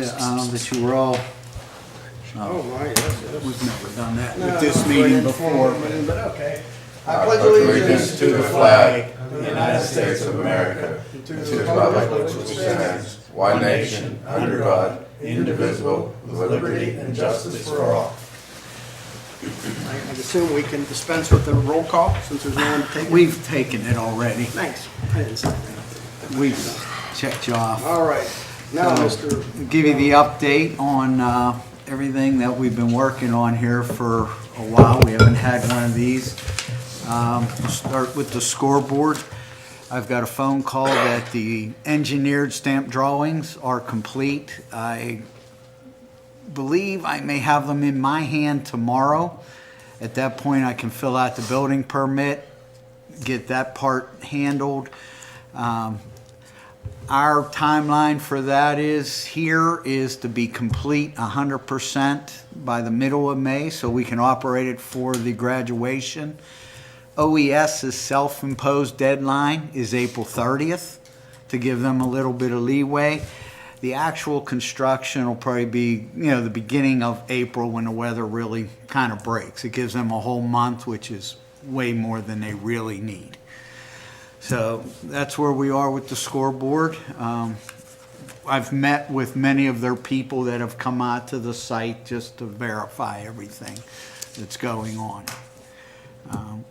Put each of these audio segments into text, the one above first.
that you were all, Oh, my, yes. we've never done that No, with this it's meeting very before. informal, but okay. I pledge allegiance to the flag of the United States of America, and to the republic which stands, one nation, under God, indivisible, with liberty and justice for all. I assume we can dispense with the roll call since there's no one to take it? We've taken it already. Thanks. I didn't say that. We've checked you off. All right. Now, So, Mr. Give you the update on everything that we've been working on here for a while. We haven't had one of these. We'll start with the scoreboard. I've got a phone call that the engineered stamp drawings are complete. I believe I may have them in my hand tomorrow. At that point, I can fill out the building permit, get that part handled. Our timeline for that is to be complete 100% by the middle of May, so we can operate it for the graduation. OES's self-imposed deadline is April 30th to give them a little bit of leeway. The actual construction will probably be, the beginning of April when the weather really kind of breaks. It gives them a whole month, which is way more than they really need. So that's where we are with the scoreboard. I've met with many of their people that have come out to the site just to verify everything that's going on.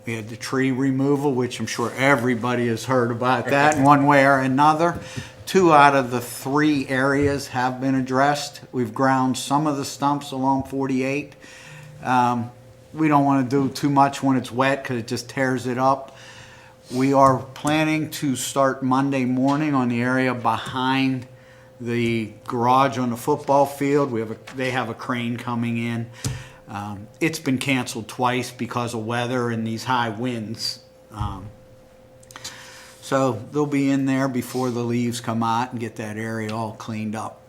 We had the tree removal, which I'm sure everybody has heard about that in one way or another. 2 out of the 3 areas have been addressed. We've ground some of the stumps along 48. We don't want to do too much when it's wet because it just tears it up. We are planning to start Monday morning on the area behind the garage on the football field. They have a crane coming in. It's been canceled twice because of weather and these high winds. So they'll be in there before the leaves come out and get that area all cleaned up.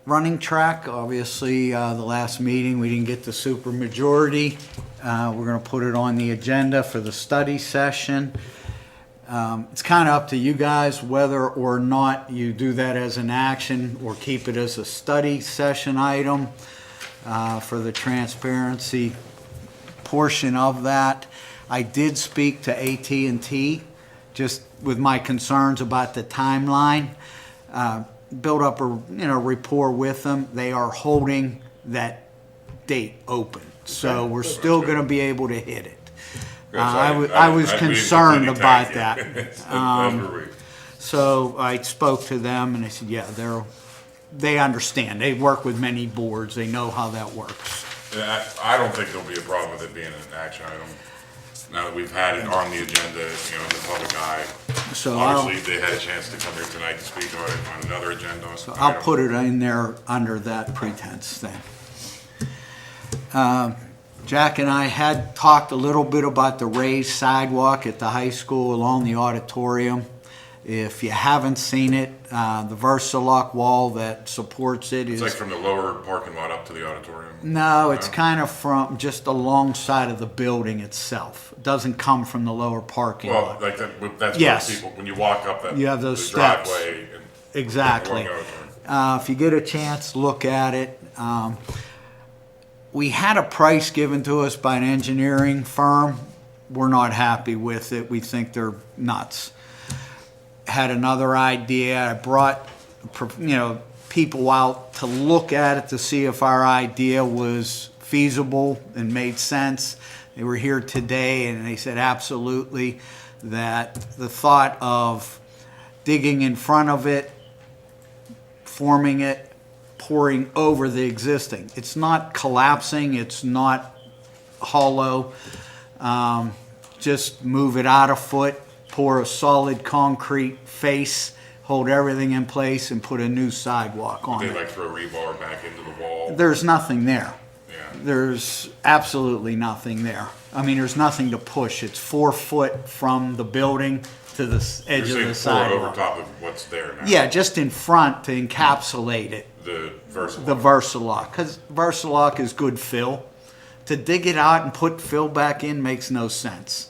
Running track, obviously, the last meeting, we didn't get the super majority. We're going to put it on the agenda for the study session. It's kind of up to you guys whether or not you do that as an action or keep it as a study session item for the transparency portion of that. I did speak to AT&T just with my concerns about the timeline. Build up a rapport with them. They are holding that date open, so we're still going to be able to hit it. I was concerned about that. So I spoke to them and they said, yeah, they understand. They work with many boards. They know how that works. Yeah, I don't think there'll be a problem with it being an action item. Now that we've had it on the agenda, in the public eye. So obviously they had a chance to come here tonight to speak on it on another agenda. So I'll put it in there under that pretense then. Jack and I had talked a little bit about the raised sidewalk at the high school along the auditorium. If you haven't seen it, the Versalock wall that supports it is... It's like from the lower parking lot up to the auditorium? No, it's kind of from just alongside of the building itself. It doesn't come from the lower parking lot. Well, like that's Yes. what people, when you walk up that You have those the steps. driveway. And Exactly. along the auditorium. If you get a chance, look at it. We had a price given to us by an engineering firm. We're not happy with it. We think they're nuts. Had another idea. I brought, people out to look at it to see if our idea was feasible and made sense. They were here today and they said absolutely that the thought of digging in front of it, forming it, pouring over the existing. It's not collapsing. It's not hollow. Just move it out a foot, pour a solid concrete face, hold everything in place, and put a new sidewalk on They it. like throw rebar back into the wall. There's nothing there. Yeah. There's absolutely nothing there. I mean, there's nothing to push. It's 4 foot from the building to the edge of You're the saying pour over sidewalk. top of what's there now. Yeah, just in front to encapsulate it. The Versalock. The Versalock, because Versalock is good fill. To dig it out and put fill back in makes no sense.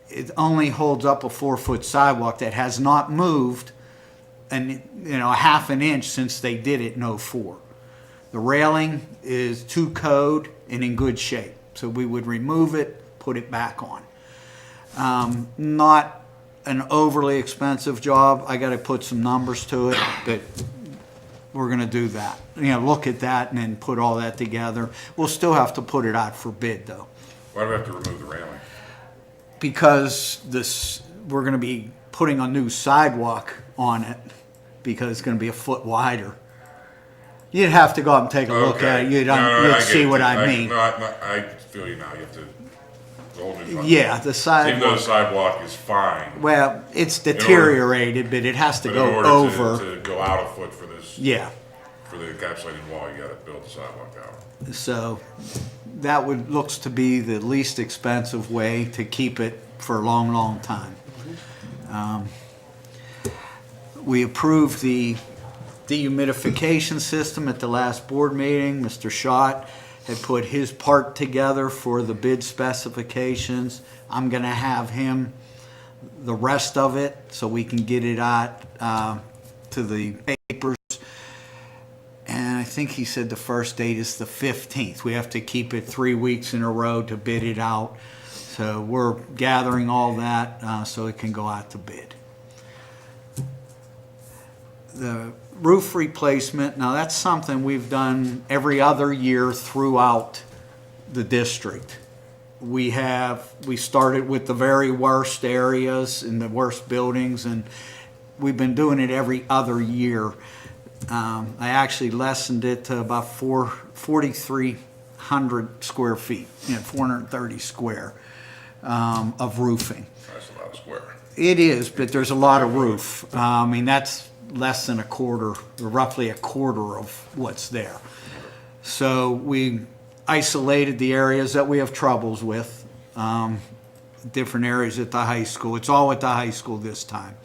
It only holds up a 4 foot sidewalk that has not moved a half an inch since they did it in '04. The railing is to code and in good shape, so we would remove it, put it back on. Not an overly expensive job. I got to put some numbers to it, but we're going to do that. Look at that and then put all that together. We'll still have to put it out for bid, though, Why do we have to remove the railing? because we're going to be putting a new sidewalk on it because it's going to be a foot wider. You'd have to go up and take a look at it. You'd I see get what it. I mean. I feel you now. You have to. Yeah, the Even though the sidewalk. sidewalk is fine. Well, it's deteriorated, but it has to But go in order over. to go out a foot for this, Yeah, for the encapsulated wall, you gotta build the sidewalk out. so that looks to be the least expensive way to keep it for a long, long time. We approved the dehumidification system at the last board meeting. Mr. Schott had put his part together for the bid specifications. I'm gonna have him the rest of it so we can get it out to the papers. And I think he said the first date is the 15th. We have to keep it 3 weeks in a row to bid it out. So we're gathering all that so it can go out to bid. The roof replacement, now that's something we've done every other year throughout the district. We started with the very worst areas and the worst buildings, and we've been doing it every other year. I actually lessened it to about 4,300 square feet, 430 square of roofing. That's a lot of square. It is, but there's a lot of roof. That's less than a quarter, or roughly a quarter of what's there. So we isolated the areas that we have troubles with, different areas at the high school. It's all at the high school this time.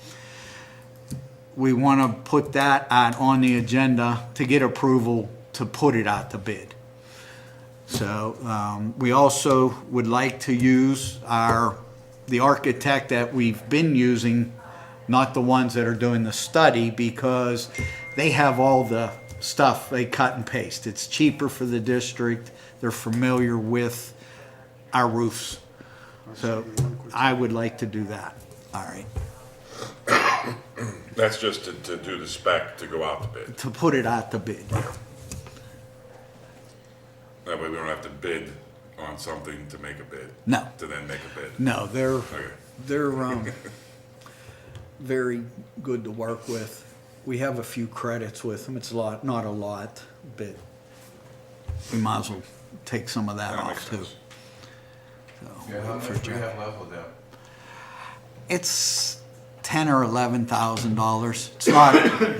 We want to put that out on the agenda to get approval to put it out to bid. So we also would like to use the architect that we've been using, not the ones that are doing the study, because they have all the stuff they cut and paste. It's cheaper for the district. They're familiar with our roofs. So I would like to do that. All right. That's just to do the spec to go out to bid. To put it out to bid. That way we don't have to bid on something to make a bid. No. To then make a bid. No, they're Okay. very good to work with. We have a few credits with them. It's not a lot, but we might as well take some of that That off makes too. sense. So, Yeah, how for much do we Jeff. have left with them? It's $10,000 or $11,000. It's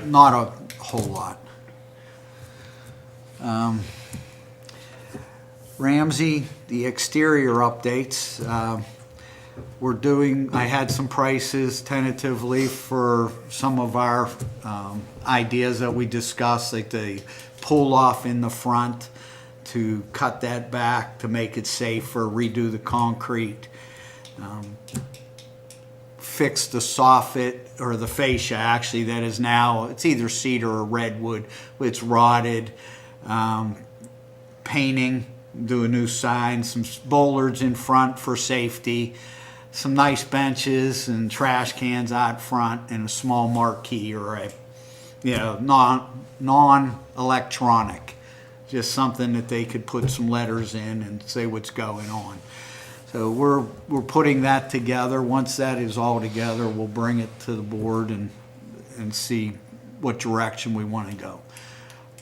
not a whole lot. Ramsey, the exterior updates. I had some prices tentatively for some of our ideas that we discussed, like the pull off in the front to cut that back to make it safer, redo the concrete, fix the soffit or the fascia actually that is now, it's either cedar or redwood, it's rotted, painting, do a new sign, some bollards in front for safety, some nice benches and trash cans out front, and a small marquee or a non-electronic, just something that they could put some letters in and say what's going on. So we're putting that together. Once that is all together, we'll bring it to the board and see what direction we want to go.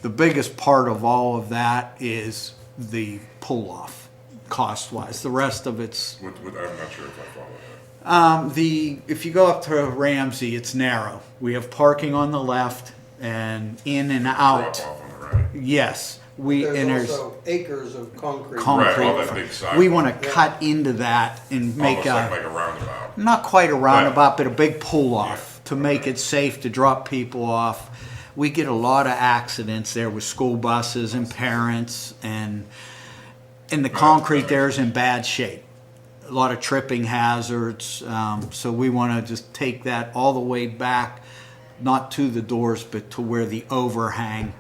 The biggest part of all of that is the pull-off, cost-wise. The rest of it's I'm not sure if I follow that. if you go up to Ramsey, it's narrow. We have parking on the left and in and out. Drop off on the right. Yes, There's also acres of concrete. concrete. Right, all that big sidewalk. We want to cut into that and make Almost like a roundabout. not quite a roundabout, but a big pull-off to make it safe to drop people off. We get a lot of accidents there with school buses and parents, and the concrete there is in bad shape. A lot of tripping hazards, so we want to just take that all the way back not to the doors, but to where the overhang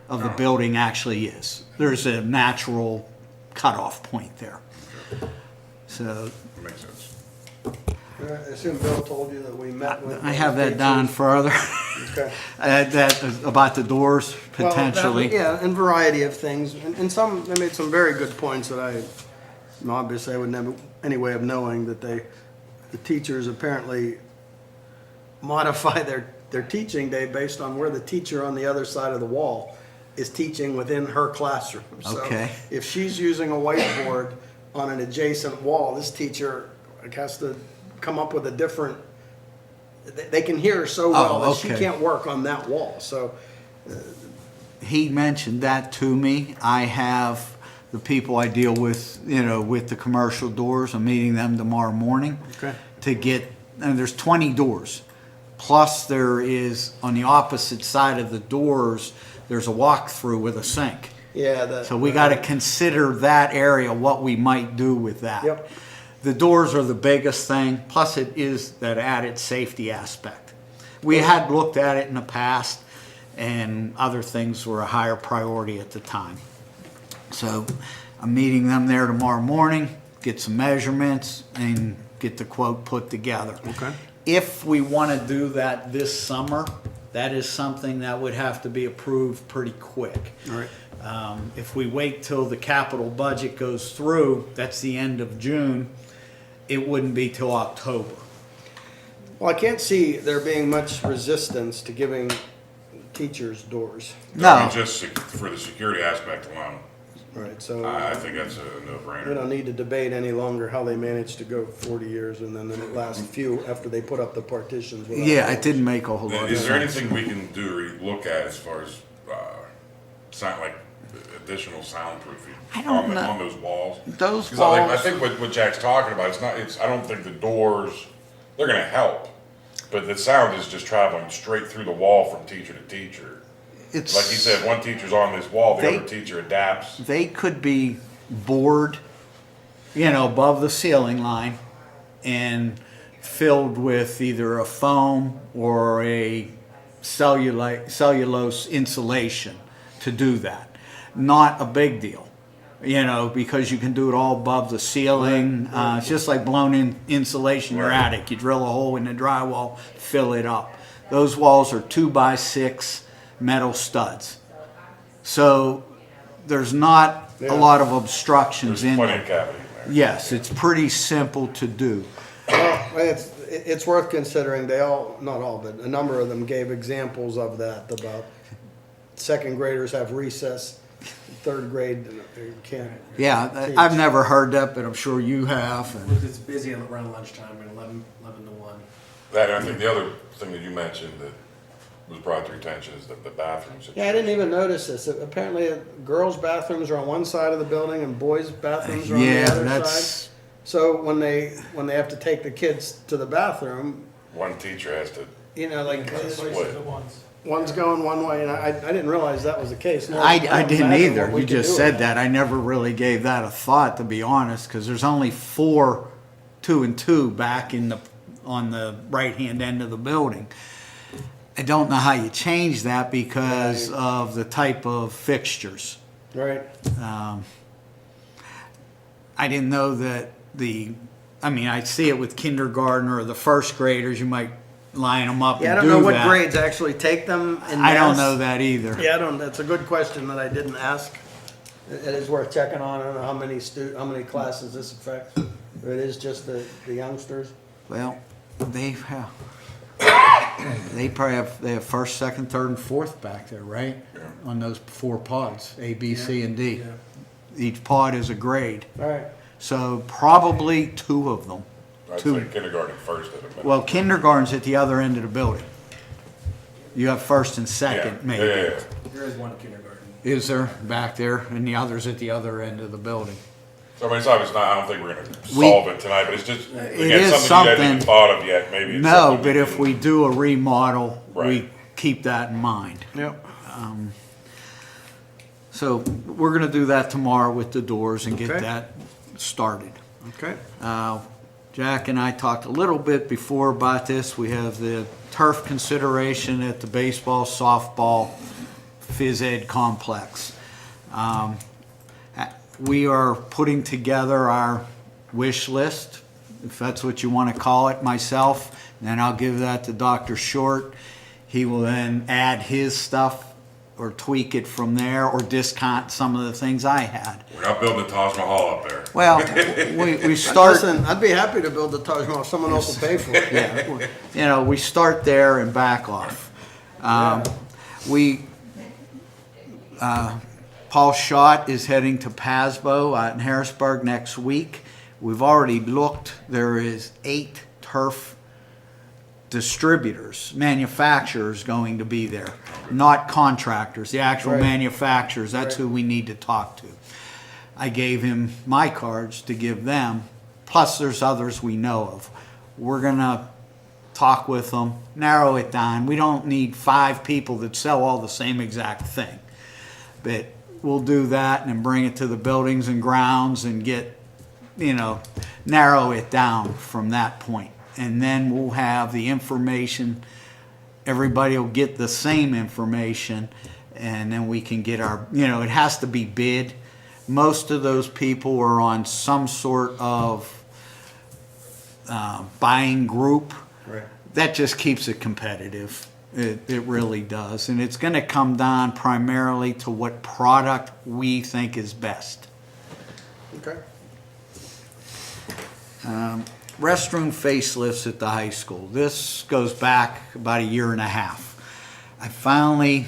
of the building actually is. There's a natural cutoff point there. So Makes sense. I assume Bill told you that we met with. I have that down further. Okay. That about the doors Well, that- potentially. Yeah, and variety of things, and some, they made some very good points that obviously I would never, any way of knowing that the teachers apparently modify their teaching day based on where the teacher on the other side of the wall is teaching within her classroom. Okay. So if she's using a whiteboard on an adjacent wall, this teacher has to come up with a different, they can hear her so well that she okay. can't work on that wall, so. He mentioned that to me. I have the people I deal with, with the commercial doors. I'm meeting them tomorrow morning. Okay. To get, and there's 20 doors. Plus there is, on the opposite side of the doors, there's a walk-through with a sink. Yeah. So we got to consider that area, what we might do with that. Yep. The doors are the biggest thing, plus it is that added safety aspect. We had looked at it in the past, and other things were a higher priority at the time. So I'm meeting them there tomorrow morning, get some measurements, and get the quote put together. Okay. If we want to do that this summer, that is something that would have to be approved pretty quick. All right. If we wait till the capital budget goes through, that's the end of June, it wouldn't be till October. Well, I can't see there being much resistance to giving teachers doors. I No, mean, just for the security aspect alone, Right, so I think that's a we no-brainer. don't need to debate any longer how they managed to go 40 years and then the last few after they put up the partitions. without yeah, it doors. didn't make a whole lot of Is there sense. anything we can do or look at as far as, sound, like additional soundproofing? I don't know. On those walls? Those 'Cause I walls, think what Jack's talking about, I don't think the doors, they're gonna help, but the sound is just traveling straight through the wall from teacher to teacher. it's. Like you said, one teacher's on this wall, the They- other teacher adapts. They could be bored, above the ceiling line and filled with either a foam or a cellulose insulation to do that. Not a big deal, because you can do it all above the ceiling. It's just like blown in insulation in your Right. attic. You drill a hole in the drywall, fill it up. Those walls are 2x6 metal studs. So there's not Yeah. a lot of obstructions There's in plenty there. of cavity in there. Yes, it's pretty simple to do. Well, it's worth considering. They all, not all, but a number of them gave examples of that, about second graders have recess, third grade they can't. Yeah, teach. I've never heard that, but I'm sure you have. and- It's busy around lunchtime, at 11 to 1. That, and I think the other thing that you mentioned that was brought to your attention is the bathroom situation. Yeah, I didn't even notice this. Apparently, girls' bathrooms are on one side of the building and boys' bathrooms are on the Yeah, other side. that's, So when they have to take the kids to the bathroom, One teacher has to split. once. One's going one way, and I didn't realize that was the case. Nor- I don't didn't imagine either. what we You could just do said with that. I never really gave that a thought, to be honest, because there's only 4 2 and 2 back on the right-hand end of the building. I don't know how you change that because of the type of fixtures. Right. I didn't know that I see it with kindergarten or the first graders, you might line them up Yeah, I and don't do know what that. grades actually take them in I don't mass. know that either. Yeah, I don't, that's a good question that I didn't ask. It is worth checking on. I don't know how many classes this affects. Or it is just the youngsters. Well, they have, they have first, second, third, and fourth back there, right? On those 4 pods, A, B, C, and D. Yeah. Each pod is a grade. All right. So probably 2 of them. I'd Two. say kindergarten first at a minute. Well, kindergarten's at the other end of the building. You have first and Yeah, second, maybe. yeah. There is one kindergarten. Is there back there, and the other's at the other end of the building? So I mean, it's obviously not, I don't think we're gonna We- solve it tonight, but it's just, again, is something you hadn't even something- thought of yet, maybe. it's No, something but if can- we do a remodel, we Right. keep that in mind. Yep. So we're gonna do that tomorrow with the doors and get Okay. that started. Okay. Jack and I talked a little bit before about this. We have the turf consideration at the baseball, softball, phys ed complex. We are putting together our wish list, if that's what you want to call it, myself. Then I'll give that to Dr. Short. He will then add his stuff or tweak it from there or discount some of the things I had. We're not building a Taj Mahal up there. Well, we start. Listen, I'd be happy to build the Taj Mahal if someone else will pay for it. Yeah, we start there and back off. Paul Schott is heading to Pasbo out in Harrisburg next week. We've already looked. There is 8 turf distributors, manufacturers going to be there, not contractors, the actual Right. manufacturers. That's who we need to talk to. I gave him my cards to give them, plus there's others we know of. We're going to talk with them, narrow it down. We don't need 5 people that sell all the same exact thing. But we'll do that and bring it to the buildings and grounds and get, narrow it down from that point. And then we'll have the information. Everybody will get the same information, and then we can get our, it has to be bid. Most of those people are on some sort of buying group. Right. That just keeps it competitive. It really does. And it's going to come down primarily to what product we think is best. Okay. Restroom facelifts at the high school. This goes back about a year and a half. I finally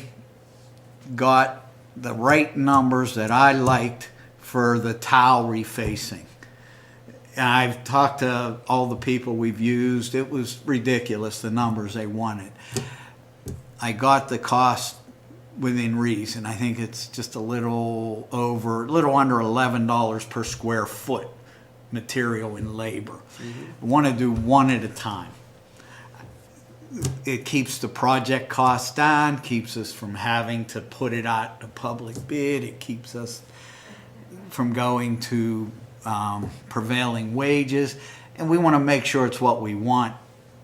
got the right numbers that I liked for the tile refacing. And I've talked to all the people we've used. It was ridiculous, the numbers they wanted. I got the cost within reason. I think it's just a little under $11 per square foot material and labor. I want to do one at a time. It keeps the project costs down, keeps us from having to put it out to public bid. It keeps us from going to prevailing wages. And we want to make sure it's what we want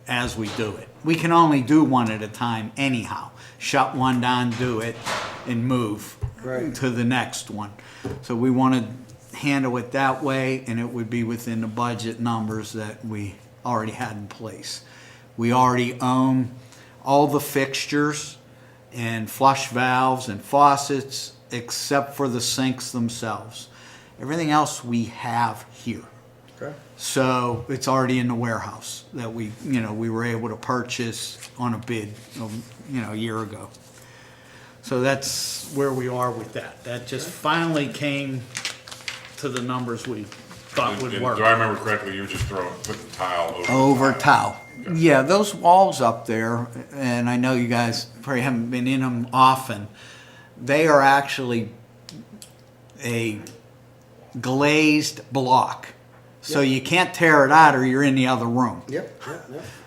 as we do it. We can only do one at a time anyhow. Shut one down, do it, and move to the next one. So we want to handle it that way, and it would be within the budget numbers that we already had in place. We already own all the fixtures and flush valves and faucets except for the sinks themselves. Everything else we have here. Okay. So it's already in the warehouse that we were able to purchase on a bid, a year ago. So that's where we are with that. That just finally came to the numbers we thought would work. Do I remember correctly, you were just putting tile Over tile. Yeah, those walls up there, and I know you guys probably haven't been in them often, they are actually a glazed block. So you can't tear it out or you're in the other room. Yep.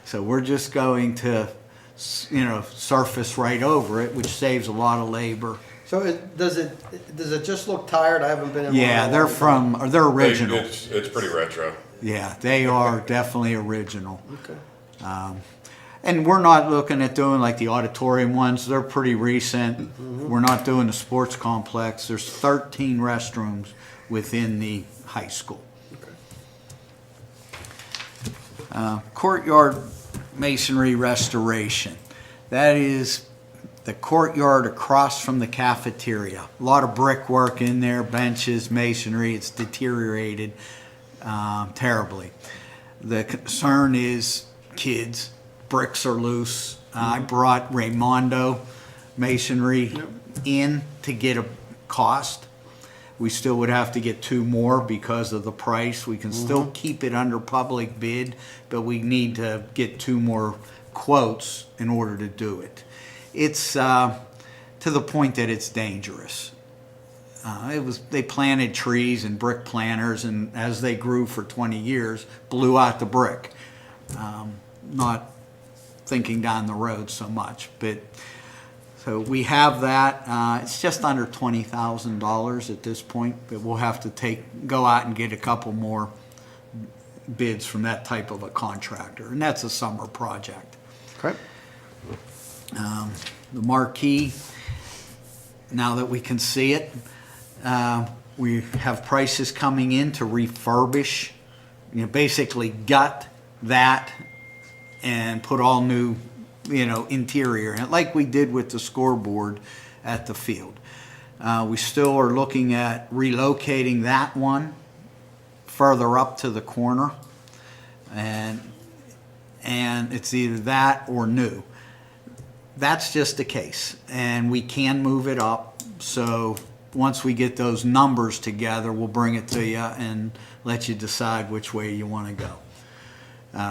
So we're just going to, surface right over it, which saves a lot of labor. So does it just look tired? I haven't been in one. Yeah, in a they're long time. they're original. It's pretty retro. Yeah, they are definitely original. Okay. And we're not looking at doing like the auditorium ones. They're pretty recent. We're not doing the sports complex. There's 13 restrooms within the high school. Courtyard masonry restoration. That is the courtyard across from the cafeteria. A lot of brickwork in there, benches, masonry. It's deteriorated terribly. The concern is kids. Bricks are loose. I brought Raimondo masonry in to get a cost. We still would have to get 2 more because of the price. We can still keep it under public bid, but we need to get 2 more quotes in order to do it. It's to the point that it's dangerous. They planted trees and brick planters, and as they grew for 20 years, blew out the brick. Not thinking down the road so much, but so we have that. It's just under $20,000 at this point, but we'll have to go out and get a couple more bids from that type of a contractor, and that's a summer project. Okay. The marquee, now that we can see it, we have prices coming in to refurbish, basically gut that and put all new, interior in it, like we did with the scoreboard at the field. We still are looking at relocating that one further up to the corner, and it's either that or new. That's just the case, and we can move it up. So once we get those numbers together, we'll bring it to you and let you decide which way you want to go.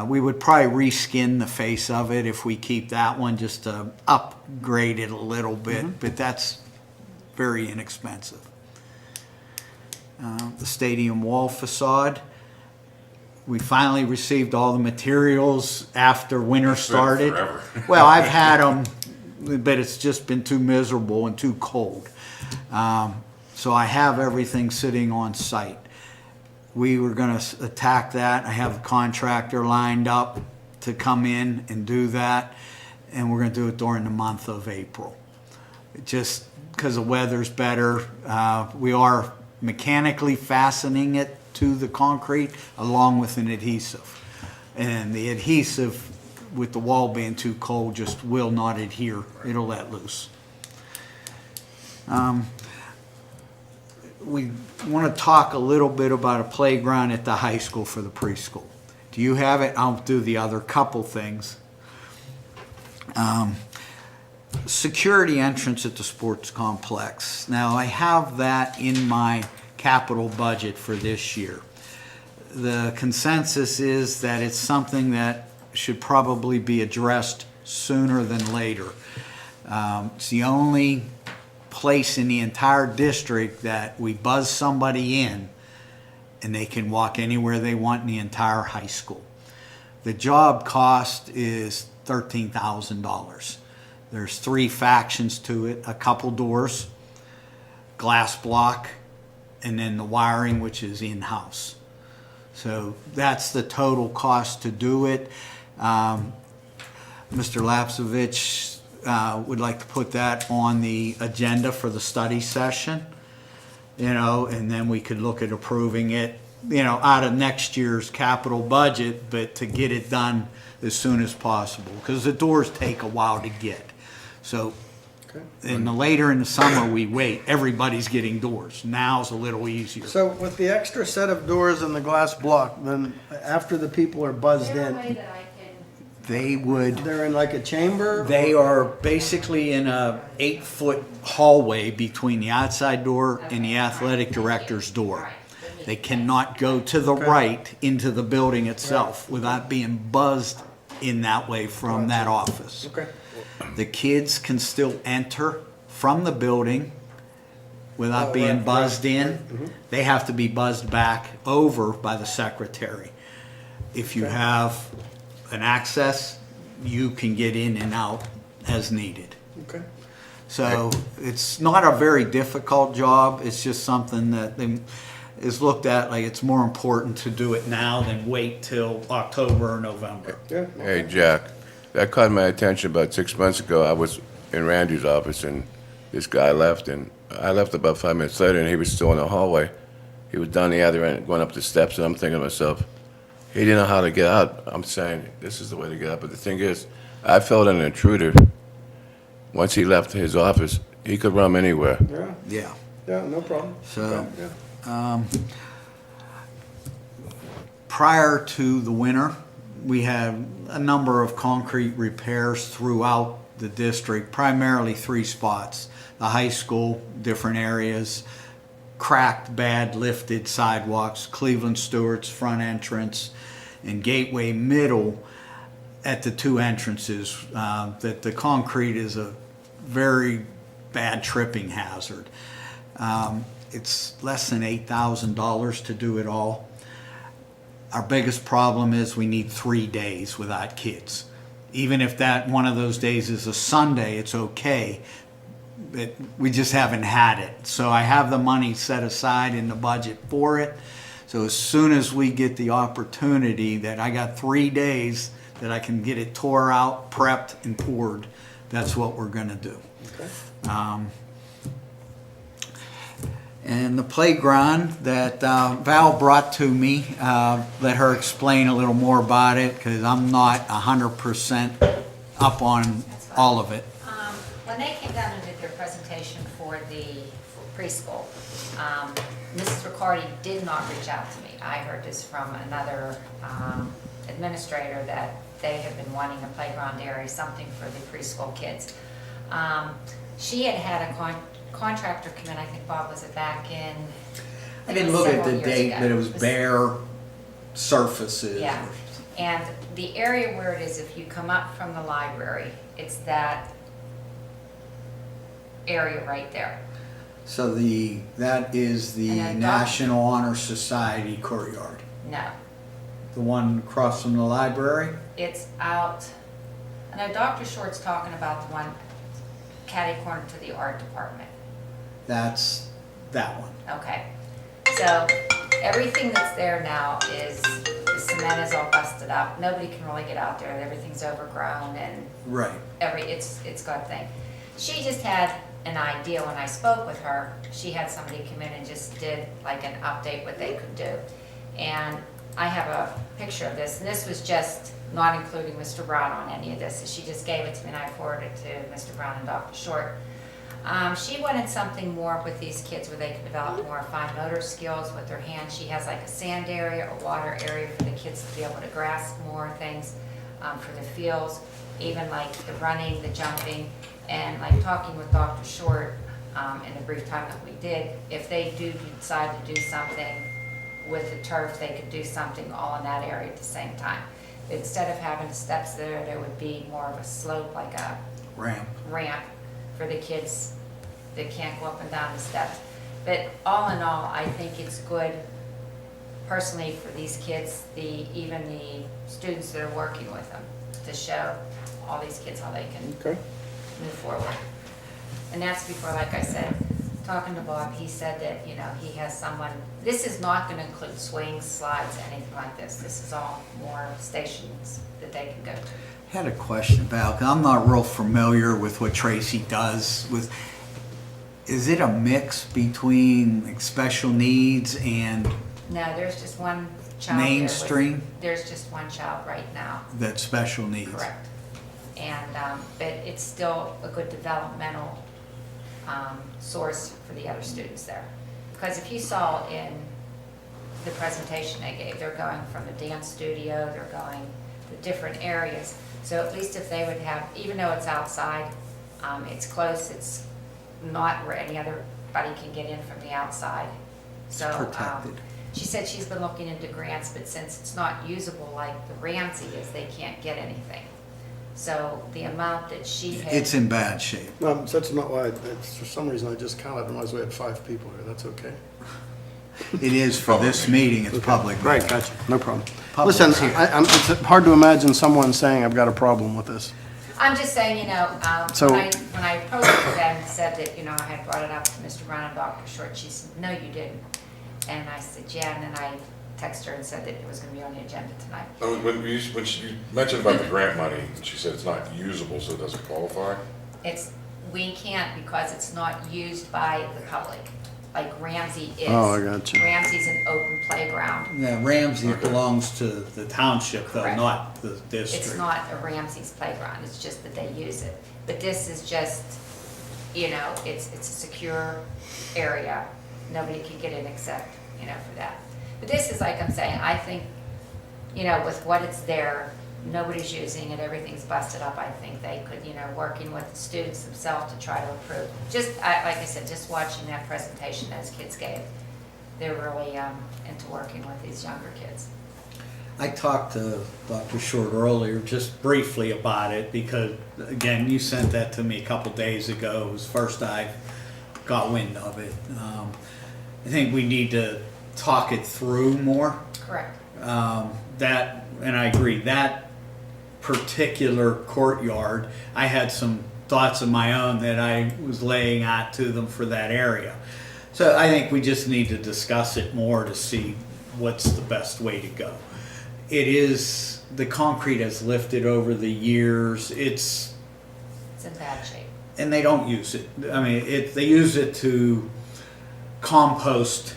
We would probably reskin the face of it if we keep that one, just to upgrade it a little bit, but that's very inexpensive. The stadium wall facade, we finally received all the materials after winter started. forever. Well, I've had them, but it's just been too miserable and too cold. So I have everything sitting on site. We were going to attack that. I have a contractor lined up to come in and do that, and we're going to do it during the month of April. Just because the weather's better, we are mechanically fastening it to the concrete along with an adhesive. And the adhesive, with the wall being too cold, just will not adhere. It'll let loose. We want to talk a little bit about a playground at the high school for the preschool. Do you have it? I'll do the other couple things. Security entrance at the sports complex. Now, I have that in my capital budget for this year. The consensus is that it's something that should probably be addressed sooner than later. It's the only place in the entire district that we buzz somebody in and they can walk anywhere they want in the entire high school. The job cost is $13,000. There's 3 factions to it, a couple doors, glass block, and then the wiring, which is in-house. So that's the total cost to do it. Mr. Lapsovich would like to put that on the agenda for the study session, and then we could look at approving it, out of next year's capital budget, but to get it done as soon as possible, because the doors take a while to get. So later in the summer we wait, everybody's getting doors. Now's a little easier. So with the extra set of doors and the glass block, then after the people are buzzed in, They're in like a chamber? They are basically in a 8-foot hallway between the outside door and the athletic director's door. They cannot go to the right into the building itself without being buzzed in that way from that office. Okay. The kids can still enter from the building without being buzzed in. They have to be buzzed back over by the secretary. If you have an access, you can get in and out as needed. Okay. So it's not a very difficult job. It's just something that is looked at like it's more important to do it now than wait till October or November. Yeah. Hey, Jack, that caught my attention about 6 months ago. I was in Randy's office, and this guy left, and I left about 5 minutes later, and he was still in the hallway. He was down the other end, going up the steps, and I'm thinking to myself, he didn't know how to get out. I'm saying, this is the way to get out. But the thing is, I felt an intruder. Once he left his office, he could roam anywhere. Yeah. Yeah. Yeah, no problem. So- Okay, yeah. Prior to the winter, we had a number of concrete repairs throughout the district, primarily 3 spots. The high school, different areas, cracked, bad, lifted sidewalks, Cleveland Stewart's front entrance, and Gateway Middle at the 2 entrances. That the concrete is a very bad tripping hazard. It's less than $8,000 to do it all. Our biggest problem is we need 3 days without kids. Even if that one of those days is a Sunday, it's okay. But we just haven't had it. So I have the money set aside in the budget for it. So as soon as we get the opportunity, that I got 3 days that I can get it tore out, prepped, and poured, that's what we're gonna do. And the playground that Val brought to me, let her explain a little more about it, because I'm not 100% up on all of it. When they came down and did their presentation for the preschool, Mrs. Riccardi did not reach out to me. I heard this from another administrator that they have been wanting a playground area, something for the preschool kids. She had a contractor come in, I think, Bob, was it back in? I didn't look at the several years date, ago. but it was bare surfaces. Yeah, and the area where it is, if you come up from the library, it's that area right there. So that is the And then National Honor Society courtyard. No, The one across from the library? it's out, I know Dr. Short's talking about the one catty corner to the art department. That's that one. Okay, so everything that's there now is, the cement is all busted up, nobody can really get out there, everything's overgrown and Right. it's got a thing. She just had an idea when I spoke with her. She had somebody come in and just did like an update what they could do. And I have a picture of this, and this was just not including Mr. Brown on any of this. So she just gave it to me and I forwarded it to Mr. Brown and Dr. Short. She wanted something more with these kids where they could develop more fine motor skills with their hands. She has like a sand area, a water area for the kids to be able to grasp more things for the fields, even like the running, the jumping, and like talking with Dr. Short in the brief time that we did, if they do decide to do something with the turf, they could do something all in that area at the same time. Instead of having steps there, there would be more of a slope, like a ramp for the kids that can't go up and down the steps. But all in all, I think it's good personally for these kids, even the students that are working with them, to show all these kids how they can Okay. move forward. And that's before, like I said, talking to Bob, he said that, he has someone, this is not gonna include swings, slides, anything like this. This is all more stations that they can go to. I had a question about, 'cause I'm not real familiar with what Tracy does with, is it a mix between like, special needs and No, there's just one child there with- mainstream There's just one child right now, that special needs? correct. And, but it's still a good developmental source for the other students there. Because if you saw in the presentation they gave, they're going from the dance studio, they're going to different areas. So at least if they would have, even though it's outside, it's close, it's not where any other body can get in from the outside. So, protected. she said she's been looking into grants, but since it's not usable like the Ramsey is, they can't get anything. So the amount that she had. It's in bad shape. No, that's not why, for some reason I just counted, I realized we had 5 people here, that's okay. It is for this meeting, it's public. Right, meeting. gotcha, no problem. Public's Listen, here. it's hard to imagine someone saying, I've got a problem with this. I'm just saying, So- when I approached them, said that, I had brought it up to Mr. Brown and Dr. Short, she said, no, you didn't. And I said, yeah, and then I texted her and said that it was gonna be on the agenda tonight. When you mentioned about the grant money, she said it's not usable, so it doesn't qualify. We can't because it's not used by the public, like Ramsey is. Oh, I gotcha. Ramsey's an open playground. Yeah, Ramsey belongs to the township though, Correct. not the district. It's not a Ramsey's playground, it's just that they use it. But this is just, it's a secure area. Nobody can get in except, for that. But this is like I'm saying, I think, with what it's there, nobody's using it, everything's busted up. I think they could, working with the students themselves to try to improve. Like I said, just watching that presentation those kids gave, they're really into working with these younger kids. I talked to Dr. Short earlier, just briefly about it, because, again, you sent that to me a couple days ago. It was the first I got wind of it. I think we need to talk it through more. Correct. And I agree, that particular courtyard, I had some thoughts of my own that I was laying out to them for that area. So I think we just need to discuss it more to see what's the best way to go. It is, the concrete has lifted over the years. It's in bad shape. and they don't use it. I mean, they use it to compost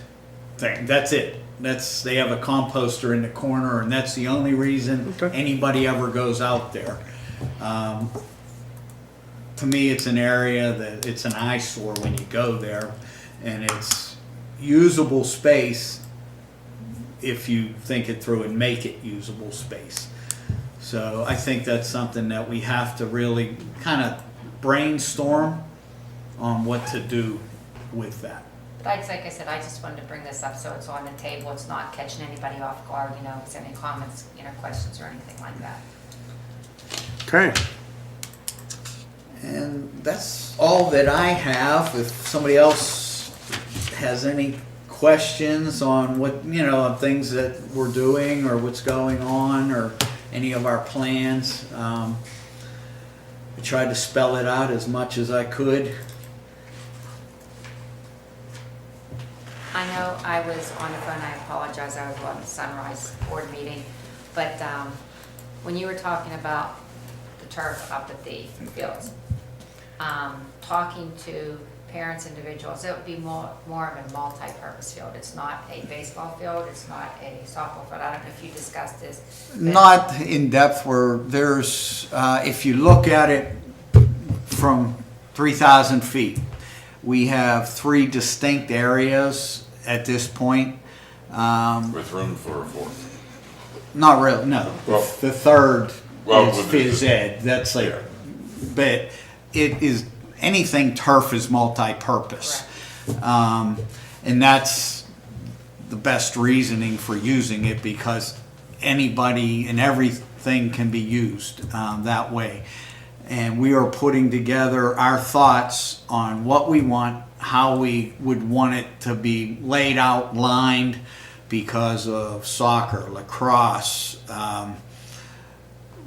thing. That's it. They have a composter in the corner, and that's the only reason anybody ever goes out there. To me, it's an area that it's an eyesore when you go there, and it's usable space if you think it through and make it usable space. So I think that's something that we have to really kind of brainstorm on what to do with that. But like I said, I just wanted to bring this up so it's on the table. It's not catching anybody off guard, you know, if there's any comments, you know, questions or anything like that. Okay. And that's all that I have. If somebody else has any questions on what, you know, on things that we're doing or what's going on or any of our plans, I tried to spell it out as much as I could. I know I was on the phone, I apologize, I was on the Sunrise board meeting, but when you were talking about the turf up at the fields, talking to parents, individuals, it would be more of a multi-purpose field. It's not a baseball field, it's not a softball field. I don't know if you discussed this. but- Not in depth where there's, if you look at it from 3,000 feet, we have 3 distinct areas at this point. With room for a fourth. Not really, no. Well- The third Well, is with the- phys ed, that's like, Yeah. but it is, anything turf is multi-purpose. And that's the best reasoning for using it, because anybody and everything can be used that way. And we are putting together our thoughts on what we want, how we would want it to be laid out, lined, because of soccer, lacrosse,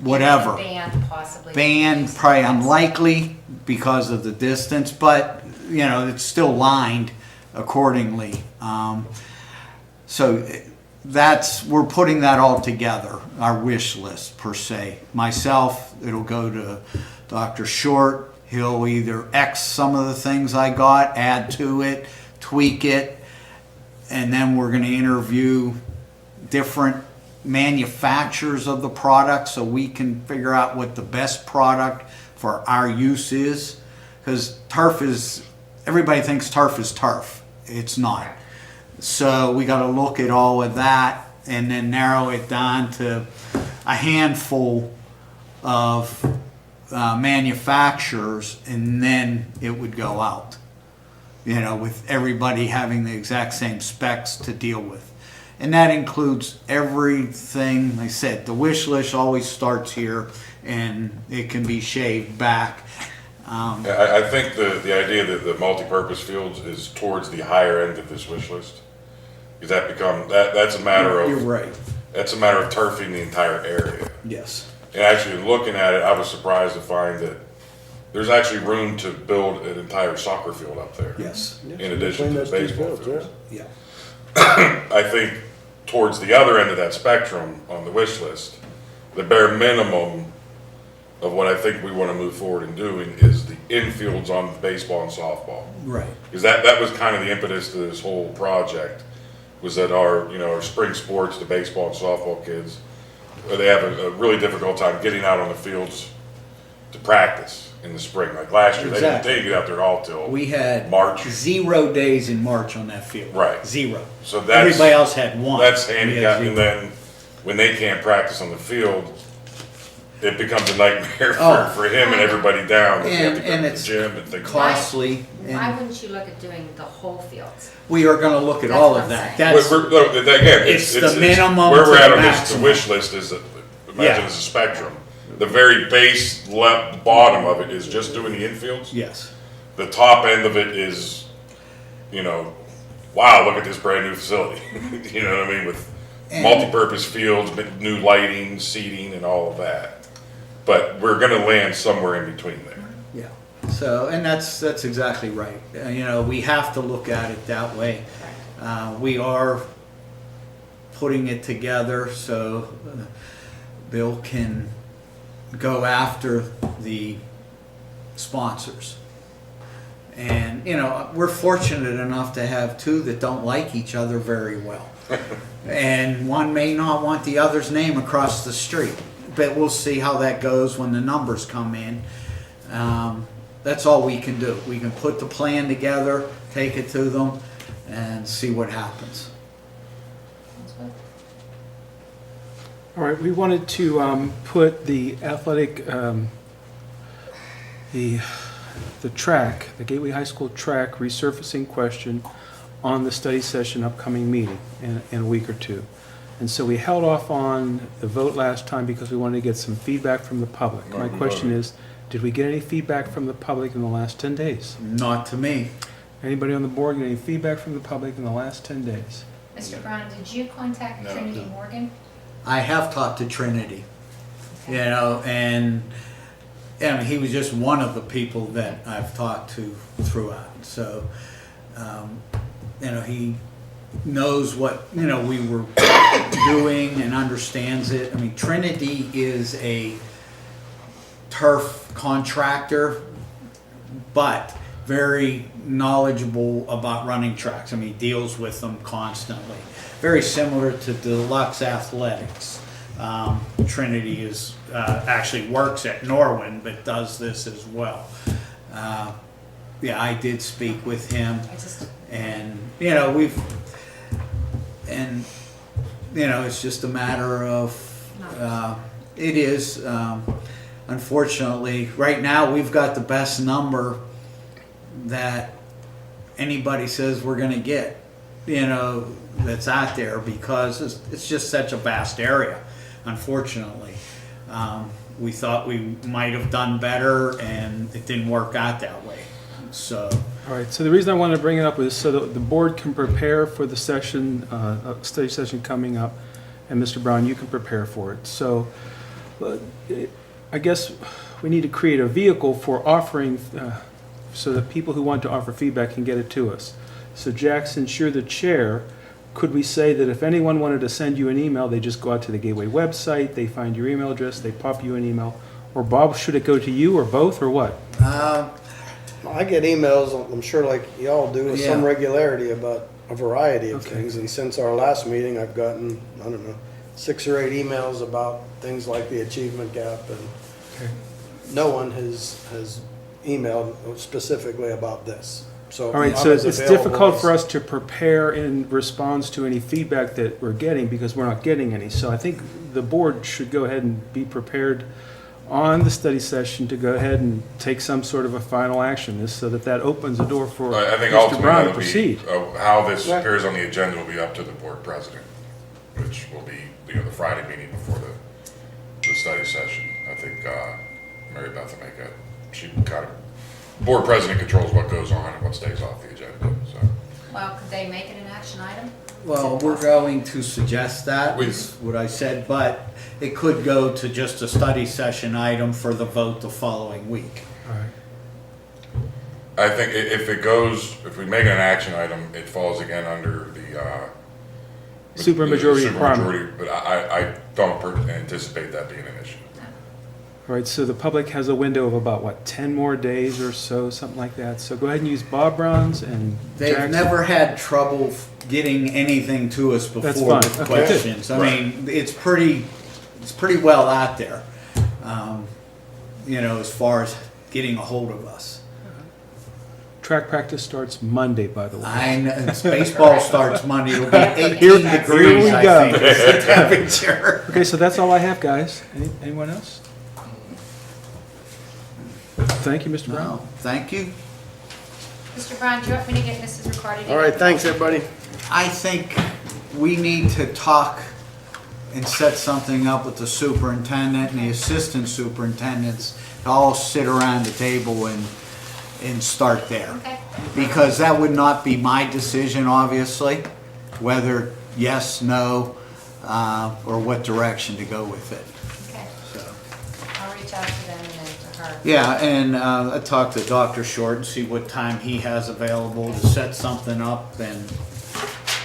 whatever. Band possibly. Band, probably unlikely because of the distance, but, you know, it's still lined accordingly. So we're putting that all together, our wish list per se. Myself, it'll go to Dr. Short. He'll either X some of the things I got, add to it, tweak it, and then we're gonna interview different manufacturers of the product so we can figure out what the best product for our use is. Because turf is, everybody thinks turf is turf. It's not. So we got to look at all of that and then narrow it down to a handful of manufacturers, and then it would go out, you know, with everybody having the exact same specs to deal with. And that includes everything. Like I said, the wish list always starts here, and it can be shaved back. Yeah, I think the idea that the multi-purpose fields is towards the higher end of this wish list. Because that's a matter of. You're right. That's a matter of turfing the entire area. Yes. And actually, looking at it, I was surprised to find that there's actually room to build an entire soccer field up there. Yes. In addition to the baseball fields. Yeah. I think towards the other end of that spectrum on the wish list, the bare minimum of what I think we want to move forward in doing is the infields on baseball and softball. Right. Because that was kind of the impetus to this whole project, was that our spring sports, the baseball and softball kids, they have a really difficult time getting out on the fields to practice in the spring. Like last year, Exactly. they didn't get out there at all till We had March. 0 days in March on that field. Right. 0. So that's, Everybody else had 1. that's We had handicap. And 0. then when they can't practice on the field, it becomes a nightmare Oh. for him and everybody down. They have to go And to the it's gym and things. costly, Why and wouldn't you look at doing the whole fields? we are going to look at That's all what of I'm that. saying. That's Again, it's the minimum where to we're the at on this, maximum. the wish list is, imagine Yeah. it's a spectrum. The very base left bottom of it is just doing the infields. yes. The top end of it is, wow, look at this brand new facility. You know what I mean? With And- multi-purpose fields, new lighting, seating, and all of that. But we're gonna land somewhere in between there. Yeah. So, and that's exactly right. We have to look at it that way. We are putting it together so Bill can go after the sponsors. And, you know, we're fortunate enough to have two that don't like each other very well. And one may not want the other's name across the street. But we'll see how that goes when the numbers come in. That's all we can do. We can put the plan together, take it to them, and see what happens. All right, we wanted to put the athletic, the track, the Gateway High School track resurfacing question on the study session upcoming meeting in a week or two. And so we held off on the vote last time because we wanted to get some feedback from the public. My question is, did we get any feedback from the public in the last 10 days? Not to me. Anybody on the board get any feedback from the public in the last 10 days? Mr. Brown, did you contact Trinity Morgan? I have talked to Trinity, you know, and he was just one of the people that I've talked to throughout. So, you know, he knows what, you know, we were doing and understands it. I mean, Trinity is a turf contractor, but very knowledgeable about running tracks. I mean, he deals with them constantly. Very similar to Deluxe Athletics. Trinity is actually works at Norwin, but does this as well. Yeah, I did speak with him, and you know it's just a matter of it is. Unfortunately, right now we've got the best number that anybody says we're going to get, you know, that's out there, because it's just such a vast area. Unfortunately, we thought we might have done better, and it didn't work out that way. So, all right. So the reason I wanted to bring it up is so that the board can prepare for the session, study session coming up, and Mr. Brown, you can prepare for it. So, I guess we need to create a vehicle for offering, so that people who want to offer feedback can get it to us. So Jackson, you're the chair. Could we say that if anyone wanted to send you an email, they just go out to the Gateway website, they find your email address, they pop you an email? Or Bob, should it go to you or both or what? I get emails, I'm sure like y'all do, with some Yeah. regularity about a variety of Okay. things. And since our last meeting, I've gotten, I don't know, 6 or 8 emails about things like the achievement gap, and Okay. no one has emailed specifically about this. So All right, I'm so as it's available difficult as- for us to prepare in response to any feedback that we're getting because we're not getting any. So I think the board should go ahead and be prepared on the study session to go ahead and take some sort of a final action, this so that opens the door for I think Mr. ultimately Brown to that'll proceed. be, how this Right. appears on the agenda will be up to the board president, which will be, you know, the Friday meeting before the study session. I think, Mary Beth will make she kind of, board president controls what goes on and what stays off the agenda, so. Well, could they make it an action item? well, we're going to suggest that, is what I said, but it could go to just a study session item for the vote the following week. All right. I think if we make it an action item, it falls again under the Supermajority supermajority, requirement. but I don't anticipate that being an issue. All right, so the public has a window of about, what, 10 more days or so, something like that. So go ahead and use Bob Brown's and They've Jackson. never had trouble getting anything to us That's before fine. with Okay. questions. I Right. mean, it's pretty well out there, you know, as far as getting a hold of us. Track practice starts Monday, by the way. I know, baseball starts Monday, it'll be 18 Here degrees, we I go. think, is the temperature. Okay, so that's all I have, guys. Anyone else? Thank you, Mr. Brown. No, thank you. Mr. Brown, do you want me to get Mrs. Ricardi? to- All right, thanks, everybody. I think we need to talk and set something up with the superintendent and the assistant superintendents to all sit around the table and start there. Okay. Because that would not be my decision, obviously, whether yes, no, or what direction to go with it. Okay, So, I'll reach out to them and then to her. yeah, and I talked to Dr. Short and see what time he has available to set something up, and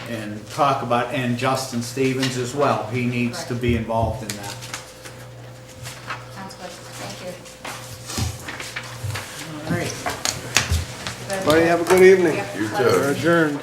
and talk about, and Justin Stevens as well. He needs to be involved in that. Sounds good, thank you. All right. Everybody have a good evening. Yeah. You We're too. adjourned.